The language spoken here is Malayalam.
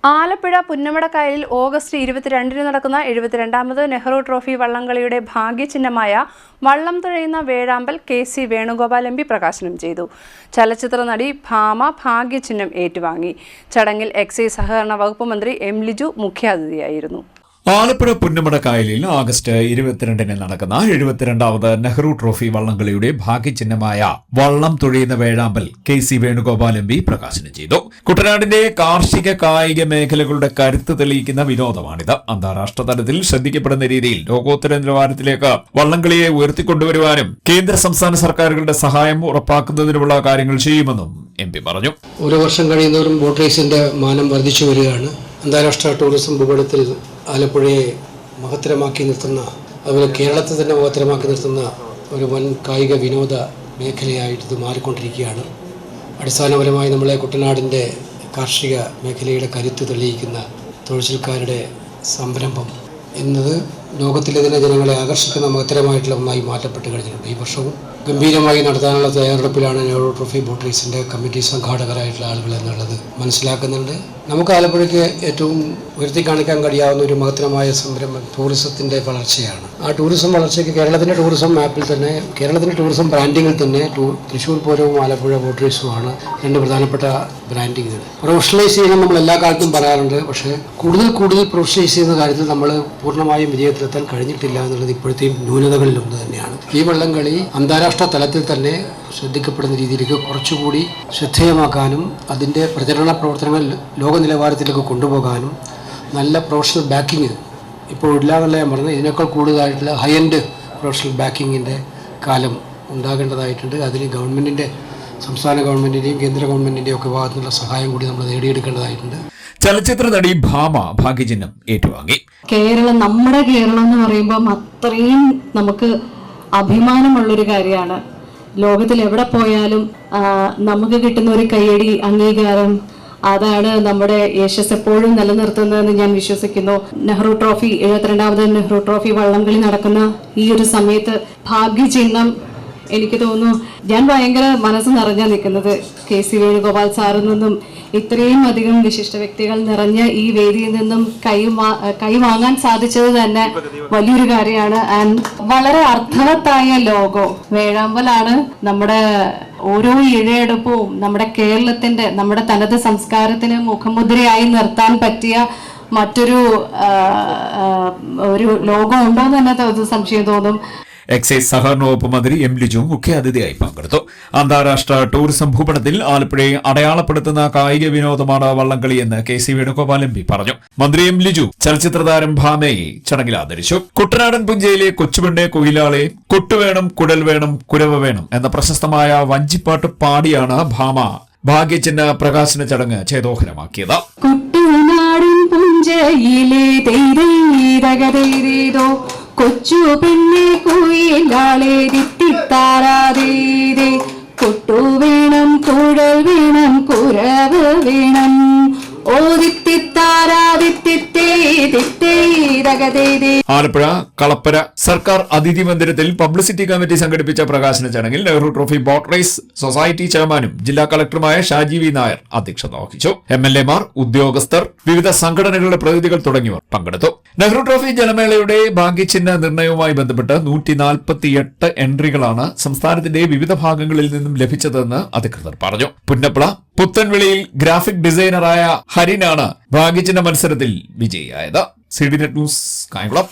ആലപ്പുഴ പുന്നമടക്കായലിൽ ഓഗസ്റ്റ് 22-ന് നടക്കുന്ന 72ാമത് നെഹ്റു ട്രോഫി വള്ളംകളിയുടെ ഭാഗ്യചിഹ്നമായ വള്ളം തുഴയുന്ന വേഴാമ്പൽ കെ.സി. വേണുഗോപാൽ എം.പി. പ്രകാശനം ചെയ്തു. ചലച്ചിത്ര നടി ഭാമ ഭാഗ്യചിഹ്നം ഏറ്റുവാങ്ങി. ചടങ്ങിൽ എക്സൈസ് സഹകരണ വകുപ്പ് മന്ത്രി എം. ലിജു മുഖ്യാതിഥിയായിരുന്നു. ആലപ്പുഴ പുന്നമടക്കായലിൽ ഓഗസ്റ്റ് 22-ന് നടക്കുന്ന 72ാമത് നെഹ്റു ട്രോഫി വള്ളംകളിയുടെ ഭാഗ്യചിഹ്നമായ വള്ളം തുഴയുന്ന വേഴാമ്പൽ കെ.സി. വേണുഗോപാൽ എം.പി. പ്രകാശനം ചെയ്തു. കുട്ടനാടിന്റെ കാർഷിക കായിക മേഖലകളുടെ കരുത്ത് തെളിയിക്കുന്ന വിനോദമാണിത്. അന്താരാഷ്ട്ര തലത്തിൽ ശ്രദ്ധിക്കപ്പെടുന്ന രീതിയിൽ ലോകോത്തര നിലവാരത്തിലേക്ക് വള്ളംകളിയെ ഉയർത്തിക്കൊണ്ടുവരുവാനും കേന്ദ്ര സംസ്ഥാന സർക്കാരുകളുടെ സഹായം ഉറപ്പാക്കുന്നതിനുമുള്ള കാര്യങ്ങൾ ചെയ്യുമെന്നും എം.പി. പറഞ്ഞു. ഓരോ വർഷം കഴിയുന്നവരും ബോട്ട് റേസിന്റെ മാനം വർദ്ധിച്ചു വരികയാണ്. അന്താരാഷ്ട്ര ടൂറിസം ഭൂപടത്തിൽ ആലപ്പുഴയെ മഹത്തരമാക്കി നിർത്തുന്ന, അതുപോലെ കേരളത്തെ തന്നെ മഹത്തരമാക്കി നിർത്തുന്ന ഒരു വൻ കായിക വിനോദ മേഖലയായിട്ട് ഇത് മാറിക്കൊണ്ടിരിക്കുകയാണ്. അടിസ്ഥാനപരമായി നമ്മളെ കുട്ടനാടിൻ്റെ കാർഷിക മേഖലയുടെ കരുത്ത് തെളിയിക്കുന്ന തൊഴിൽക്കാരുടെ സംരംഭം എന്നത് ലോകത്തിലെ തന്നെ ജനങ്ങളെ ആകർഷിക്കുന്ന മഹത്തരമായിട്ടുള്ള ഒന്നായി മാറ്റപ്പെട്ട് കഴിഞ്ഞിട്ടുണ്ട്. ഈ വർഷവും ഗംഭീരമായി നടത്താനുള്ള തയ്യാറെടുപ്പിലാണ് നെഹ്റു ട്രോഫി ബോട്ട് റേസിൻ്റെ കമ്മിറ്റി സംഘാടകരായിട്ടുള്ള ആളുകൾ എന്നുള്ളത് മനസ്സിലാക്കുന്നുണ്ട്. നമുക്ക് ആലപ്പുഴയ്ക്ക് ഏറ്റവും ഉയർത്തി കാണിക്കാൻ കഴിയാവുന്ന ഒരു മഹത്തരമായ സംരംഭം ടൂറിസത്തിൻ്റെ വളർച്ചയാണ്. ആ ടൂറിസം വളർച്ചയ്ക്ക് കേരളത്തിൻ്റെ ടൂറിസം മാപ്പിൽ തന്നെ, കേരളത്തിൻ്റെ ടൂറിസം ബ്രാൻഡിങ്ങിൽ തന്നെ തൃശ്ശൂർ പൂരവും ആലപ്പുഴ ബോട്ട് റേസുമാണ് രണ്ട് പ്രധാനപ്പെട്ട ബ്രാൻഡിങ്ങുകൾ. പ്രൊഫഷണലൈസ് ചെയ്യണം നമ്മൾ എല്ലാ കാലത്തും പറയാറുണ്ട്. പക്ഷേ കൂടുതൽ പ്രൊഫഷണലൈസ് ചെയ്യുന്ന കാര്യത്തിൽ നമ്മൾ പൂർണ്ണമായും വിജയത്തിലെത്താൻ കഴിഞ്ഞിട്ടില്ല എന്നുള്ളത് ഇപ്പോഴത്തെയും ന്യൂനതകളിൽ ഒന്ന് തന്നെയാണ്. ഈ വള്ളംകളി അന്താരാഷ്ട്ര തലത്തിൽ തന്നെ ശ്രദ്ധിക്കപ്പെടുന്ന രീതിയിലേക്ക് കുറച്ചുകൂടി ശ്രദ്ധേയമാക്കാനും അതിൻ്റെ പ്രചരണ പ്രവർത്തനങ്ങൾ ലോക നിലവാരത്തിലേക്ക് കൊണ്ടുപോകാനും നല്ല പ്രൊഫഷണൽ ബാക്കിങ് ഇപ്പോൾ ഇല്ലാന്നുള്ള ഞാൻ പറഞ്ഞത്, ഇതിനേക്കാൾ കൂടുതലായിട്ടുള്ള ഹൈ എൻഡ് പ്രൊഫഷണൽ ബാക്കിങ്ങിൻ്റെ കാലം ഉണ്ടാകേണ്ടതായിട്ടുണ്ട്. അതിന് ഗവൺമെൻറ്റിൻ്റെ, സംസ്ഥാന ഗവൺമെൻറ്റിൻ്റെയും കേന്ദ്ര ഗവൺമെൻറ്റിൻ്റെയും ഒക്കെ ഭാഗത്തുനിന്നുള്ള സഹായം കൂടി നമ്മൾ നേടിയെടുക്കേണ്ടതായിട്ടുണ്ട്. ചലച്ചിത്ര നടി ഭാമ ഭാഗ്യചിഹ്നം ഏറ്റുവാങ്ങി. കേരളം, നമ്മുടെ കേരളം എന്ന് പറയുമ്പോൾ അത്രയും നമുക്ക് അഭിമാനമുള്ളൊരു കാര്യമാണ്. ലോകത്തിൽ എവിടെ പോയാലും നമുക്ക് കിട്ടുന്ന ഒരു കയ്യടി, അംഗീകാരം, അതാണ് നമ്മുടെ യശസ് എപ്പോഴും നിലനിർത്തുന്നതെന്ന് ഞാൻ വിശ്വസിക്കുന്നു. നെഹ്റു ട്രോഫി 72ാമത് നെഹ്റു ട്രോഫി വള്ളംകളി നടക്കുന്ന ഈ ഒരു സമയത്ത് ഭാഗ്യചിഹ്നം, എനിക്ക് തോന്നുന്നു ഞാൻ ഭയങ്കര മനസ്സ് നിറഞ്ഞാ നിൽക്കുന്നത്. കെ.സി. വേണുഗോപാൽ സാറിൽ നിന്നും ഇത്രയും അധികം വിശിഷ്ട വ്യക്തികൾ നിറഞ്ഞ ഈ വേദിയിൽ നിന്നും കൈവാങ്ങാൻ സാധിച്ചത് തന്നെ വലിയൊരു കാര്യമാണ്. ആൻഡ് വളരെ അർത്ഥവത്തായ ലോഗോ വേഴാമ്പലാണ്. നമ്മുടെ ഓരോ ഇഴയെടുപ്പവും നമ്മുടെ കേരളത്തിന്റെ, നമ്മുടെ തനത് സംസ്കാരത്തിന് മുഖമുദ്രയായി നിർത്താൻ പറ്റിയ മറ്റൊരു ലോഗോ ഉണ്ടോ എന്ന് തന്നെ സംശയം തോന്നും. എക്സൈസ് സഹകരണ വകുപ്പ് മന്ത്രി എം. ലിജു മുഖ്യാതിഥിയായി പങ്കെടുത്തു. അന്താരാഷ്ട്ര ടൂറിസം ഭൂപടത്തിൽ ആലപ്പുഴയെ അടയാളപ്പെടുത്തുന്ന കായിക വിനോദമാണ് വള്ളംകളിയെന്ന് കെ.സി. വേണുഗോപാൽ എം.പി. പറഞ്ഞു. മന്ത്രി എം. ലിജു ചലച്ചിത്ര താരം ഭാമയെ ചടങ്ങിൽ ആദരിച്ചു. കുട്ടനാടൻ പുഞ്ചയിലെ കൊച്ചുപെണ്ണെ കൊയിലാളെ കൊട്ടുവേണം കുടൽ വേണം കുരവ വേണം എന്ന പ്രശസ്തമായ വഞ്ചിപ്പാട്ട് പാടിയാണ് ഭാമ ഭാഗ്യചിഹ്ന പ്രകാശന ചടങ്ങ് ചേതോഹരമാക്കിയത്. കൊച്ചു പെണ്ണെ കുയിലാളെ ദിത്തിത്താരാതേ, കൊട്ടു വേണം കുഴൽ വേണം കുരവ് വേണം, ഓ ആലപ്പുഴ കളപ്പര സർക്കാർ അതിഥി മന്ദിരത്തിൽ പബ്ലിസിറ്റി കമ്മിറ്റി സംഘടിപ്പിച്ച പ്രകാശന ചടങ്ങിൽ Nehru trophy boat race society ചെയർമാനും ജില്ലാ കളക്ടറുമായ ഷാജി വി നായർ അധ്യക്ഷത വഹിച്ചു. എം.എൽ.എമാർ, ഉദ്യോഗസ്ഥർ, വിവിധ സംഘടനകളുടെ പ്രതിനിധികൾ തുടങ്ങിയവർ പങ്കെടുത്തു. നെഹ്റു ട്രോഫി ജലമേളയുടെ ഭാഗ്യചിഹ്ന നിർണയവുമായി ബന്ധപ്പെട്ട് 148 എൻട്രികളാണ് സംസ്ഥാനത്തിന്റെ വിവിധ ഭാഗങ്ങളിൽ നിന്നും ലഭിച്ചതെന്ന് അധികൃതർ പറഞ്ഞു. പുന്നപ്പള പുത്തൻവിളിയിൽ ഗ്രാഫിക് ഡിസൈനറായ ഹരിനാണ് ഭാഗ്യചിഹ്ന മത്സരത്തിൽ വിജയിയായത്. CDNet news, Kayamkulam.